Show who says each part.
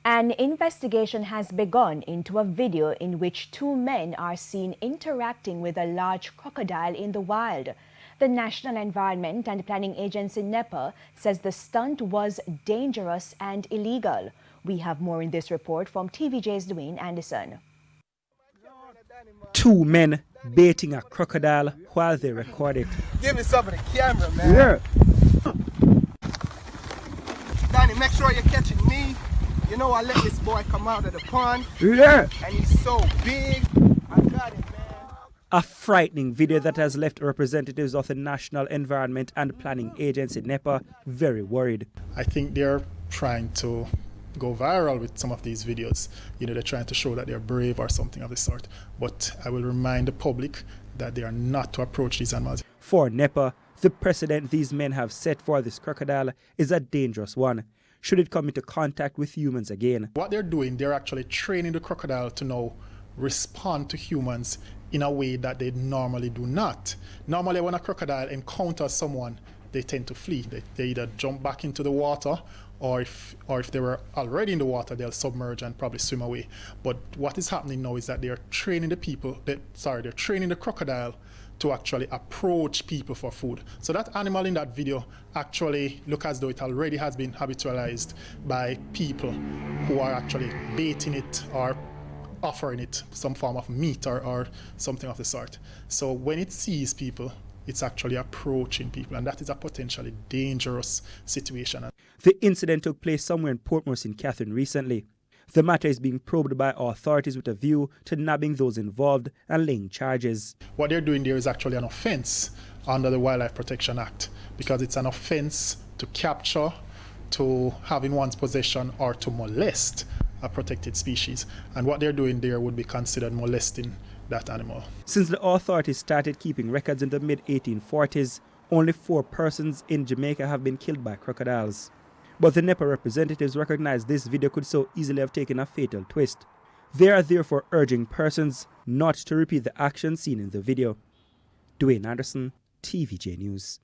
Speaker 1: An investigation has begun into a video in which two men are seen interacting with a large crocodile in the wild. The National Environment and Planning Agency NEPA says the stunt was dangerous and illegal. We have more in this report from TVJ's DWAYNE Anderson.
Speaker 2: Two men baiting a crocodile while they record it.
Speaker 3: Give me some of the camera, man.
Speaker 2: Yeah.
Speaker 3: Danny, make sure you're catching me. You know I let this boy come out of the pond.
Speaker 2: Yeah.
Speaker 3: And he's so big. I got it, man.
Speaker 2: A frightening video that has left representatives of the National Environment and Planning Agency NEPA very worried.
Speaker 4: I think they're trying to go viral with some of these videos. You know, they're trying to show that they're brave or something of the sort. But I will remind the public that they are not to approach these animals.
Speaker 2: For NEPA, the precedent these men have set for this crocodile is a dangerous one, should it come into contact with humans again.
Speaker 4: What they're doing, they're actually training the crocodile to now respond to humans in a way that they normally do not. Normally when a crocodile encounters someone, they tend to flee. They either jump back into the water, or if they were already in the water, they'll submerge and probably swim away. But what is happening now is that they're training they're training the crocodile to actually approach people for food. So that animal in that video actually look as though it already has been habitualized by people who are actually baiting it or offering it some form of meat or something of the sort. So when it sees people, it's actually approaching people, and that is a potentially dangerous situation.
Speaker 2: The incident took place somewhere in Portmore, St. Catherine recently. The matter is being probed by authorities with a view to nabbing those involved and laying charges.
Speaker 4: What they're doing there is actually an offense under the Wildlife Protection Act, because it's an offense to capture, to have in one's possession, or to molest a protected species. And what they're doing there would be considered molesting that animal.
Speaker 2: Since the authorities started keeping records in the mid-1840s, only 4 persons in Jamaica have been killed by crocodiles. But the NEPA representatives recognize this video could so easily have taken a fatal twist. They are therefore urging persons not to repeat the action seen in the video. DWAYNE Anderson, TVJ News.